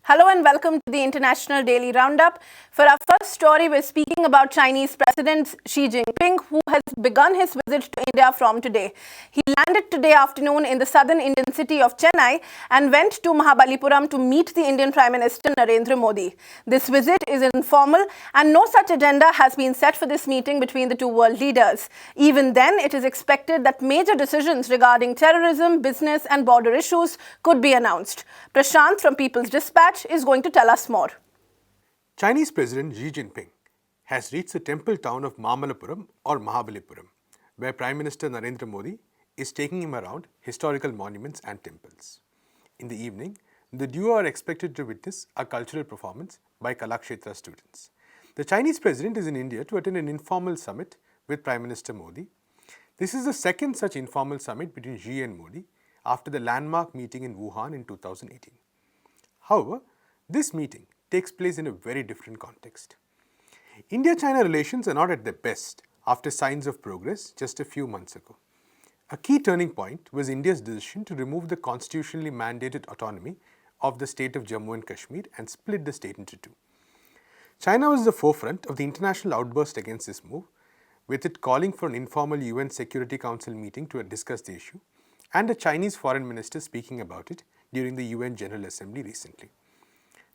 Hello and welcome to the International Daily Roundup. For our first story, we're speaking about Chinese President Xi Jinping, who has begun his visit to India from today. He landed today afternoon in the southern Indian city of Chennai and went to Mahabalipuram to meet the Indian Prime Minister Narendra Modi. This visit is informal and no such agenda has been set for this meeting between the two world leaders. Even then, it is expected that major decisions regarding terrorism, business and border issues could be announced. Prashant from People's Dispatch is going to tell us more. Chinese President Xi Jinping has reached the temple town of Mamallapuram or Mahabalipuram, where Prime Minister Narendra Modi is taking him around historical monuments and temples. In the evening, the duo are expected to witness a cultural performance by Kalakshetra students. The Chinese President is in India to attend an informal summit with Prime Minister Modi. This is the second such informal summit between Xi and Modi after the landmark meeting in Wuhan in 2018. However, this meeting takes place in a very different context. India-China relations are not at their best after signs of progress just a few months ago. A key turning point was India's decision to remove the constitutionally mandated autonomy of the state of Jammu and Kashmir and split the state into two. China was at the forefront of the international outburst against this move, with it calling for an informal UN Security Council meeting to discuss the issue, and a Chinese foreign minister speaking about it during the UN General Assembly recently.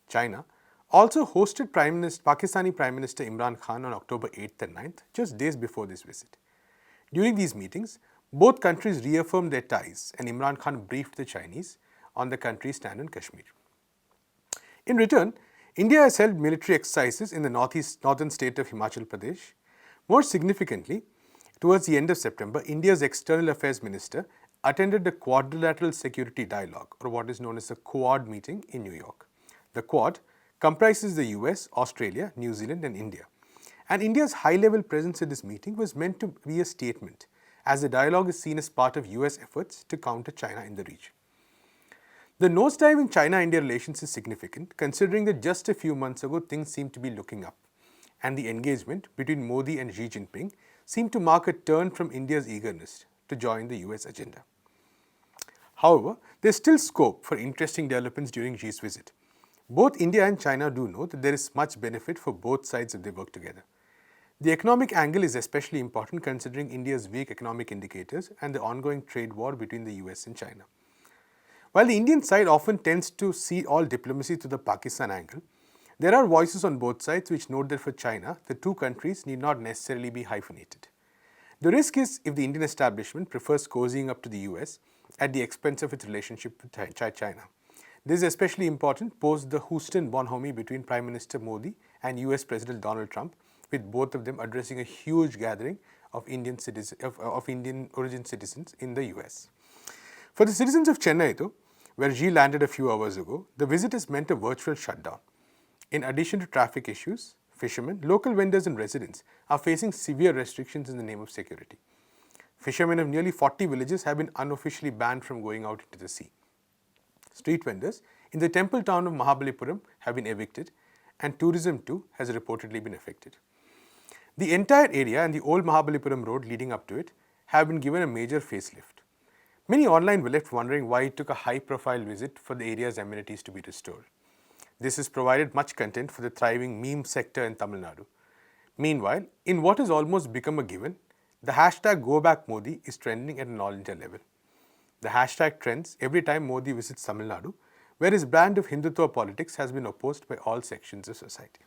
China also hosted Pakistani Prime Minister Imran Khan on October 8th and 9th, just days before this visit. During these meetings, both countries reaffirmed their ties and Imran Khan briefed the Chinese on the country's stand on Kashmir. In return, India has held military exercises in the northern state of Himachal Pradesh. More significantly, towards the end of September, India's External Affairs Minister attended the Quadrilateral Security Dialogue, or what is known as the Quad meeting in New York. The Quad comprises the US, Australia, New Zealand and India. And India's high-level presence at this meeting was meant to be a statement, as the dialogue is seen as part of US efforts to counter China in the region. The nosedive in China-India relations is significant, considering that just a few months ago things seemed to be looking up, and the engagement between Modi and Xi Jinping seemed to mark a turn from India's eagerness to join the US agenda. However, there is still scope for interesting developments during Xi's visit. Both India and China do know that there is much benefit for both sides if they work together. The economic angle is especially important considering India's weak economic indicators and the ongoing trade war between the US and China. While the Indian side often tends to see all diplomacy through the Pakistan angle, there are voices on both sides which note that for China, the two countries need not necessarily be hyphenated. The risk is if the Indian establishment prefers cozying up to the US at the expense of its relationship with China. This is especially important post the Houston bonhomie between Prime Minister Modi and US President Donald Trump, with both of them addressing a huge gathering of Indian origin citizens in the US. For the citizens of Chennai, though, where Xi landed a few hours ago, the visit has meant a virtual shutdown. In addition to traffic issues, fishermen, local vendors and residents are facing severe restrictions in the name of security. Fishermen of nearly 40 villages have been unofficially banned from going out into the sea. Street vendors in the temple town of Mahabalipuram have been evicted, and tourism too has reportedly been affected. The entire area and the old Mahabalipuram road leading up to it have been given a major facelift. Many online were left wondering why it took a high-profile visit for the area's amenities to be restored. This has provided much content for the thriving meme sector in Tamil Nadu. Meanwhile, in what has almost become a given, the hashtag #GoBackModi is trending at an all-India level. The hashtag trends every time Modi visits Tamil Nadu, where his brand of Hindutva politics has been opposed by all sections of society.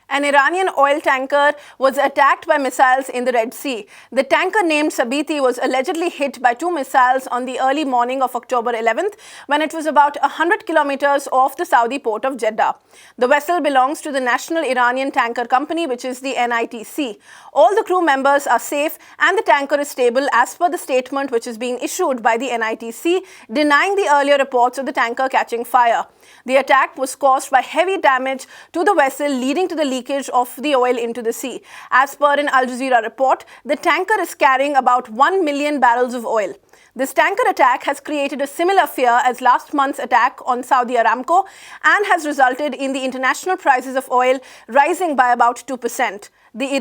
An Iranian oil tanker was attacked by missiles in the Red Sea. The tanker named Sabiti was allegedly hit by two missiles on the early morning of October 11th when it was about 100 kilometers off the Saudi port of Jeddah. The vessel belongs to the National Iranian Tanker Company, which is the NITC. All the crew members are safe and the tanker is stable as per the statement which is being issued by the NITC, denying the earlier reports of the tanker catching fire. The attack was caused by heavy damage to the vessel, leading to the leakage of the oil into the sea. As per an Al Jazeera report, the tanker is carrying about 1 million barrels of oil. This tanker attack has created a similar fear as last month's attack on Saudi Aramco and has resulted in the international prices of oil rising by about 2%. The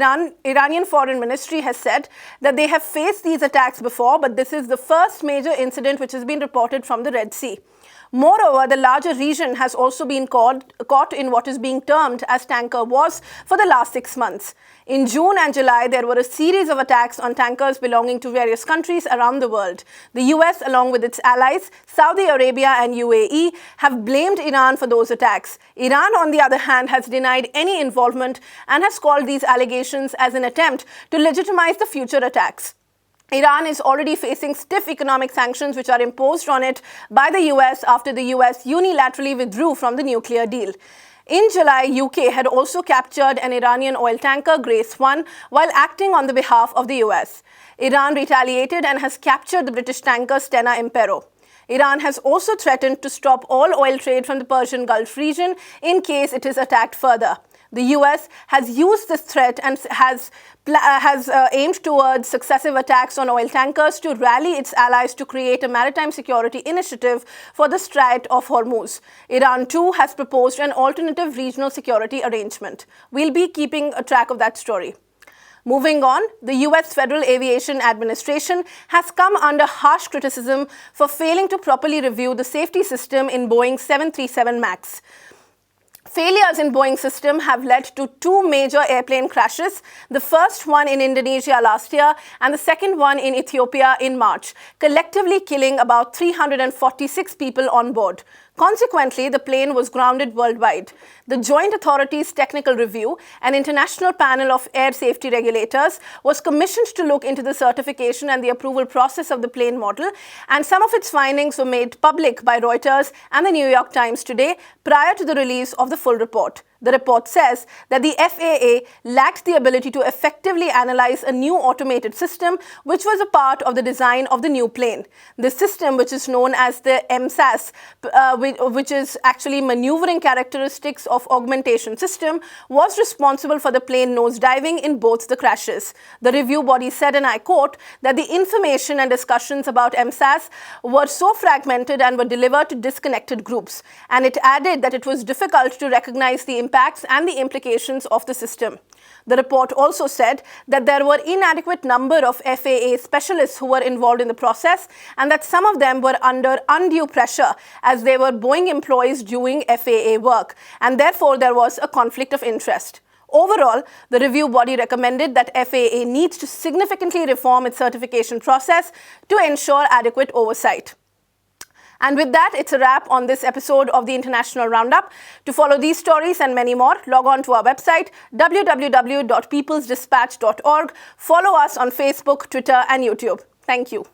Iranian Foreign Ministry has said that they have faced these attacks before, but this is the first major incident which has been reported from the Red Sea. Moreover, the larger region has also been caught in what is being termed as tanker wars for the last 6 months. In June and July, there were a series of attacks on tankers belonging to various countries around the world. The US, along with its allies, Saudi Arabia and UAE, have blamed Iran for those attacks. Iran, on the other hand, has denied any involvement and has called these allegations as an attempt to legitimize the future attacks. Iran is already facing stiff economic sanctions which are imposed on it by the US after the US unilaterally withdrew from the nuclear deal. In July, UK had also captured an Iranian oil tanker, Grace 1, while acting on the behalf of the US. Iran retaliated and has captured the British tanker Stena Impero. Iran has also threatened to stop all oil trade from the Persian Gulf region in case it is attacked further. The US has used this threat and has aimed towards successive attacks on oil tankers to rally its allies to create a maritime security initiative for the Strait of Hormuz. Iran too has proposed an alternative regional security arrangement. We'll be keeping a track of that story. Moving on, the US Federal Aviation Administration has come under harsh criticism for failing to properly review the safety system in Boeing 737 MAX. Failures in Boeing system have led to 2 major airplane crashes, the first one in Indonesia last year and the second one in Ethiopia in March, collectively killing about 346 people on board. Consequently, the plane was grounded worldwide. The Joint Authorities Technical Review, an international panel of air safety regulators, was commissioned to look into the certification and the approval process of the plane model, and some of its findings were made public by Reuters and the New York Times today prior to the release of the full report. The report says that the FAA lacked the ability to effectively analyze a new automated system which was a part of the design of the new plane. This system, which is known as the MSAS, which is actually Maneuvering Characteristics of Augmentation System, was responsible for the plane nosediving in both the crashes. The review body said, and I quote, that the information and discussions about MSAS were so fragmented and were delivered to disconnected groups. And it added that it was difficult to recognize the impacts and the implications of the system. The report also said that there were inadequate number of FAA specialists who were involved in the process and that some of them were under undue pressure as they were Boeing employees doing FAA work, and therefore there was a conflict of interest. Overall, the review body recommended that FAA needs to significantly reform its certification process to ensure adequate oversight. And with that, it's a wrap on this episode of the International Roundup. To follow these stories and many more, log on to our website, www.peoplesdispatch.org. Follow us on Facebook, Twitter, and YouTube. Thank you.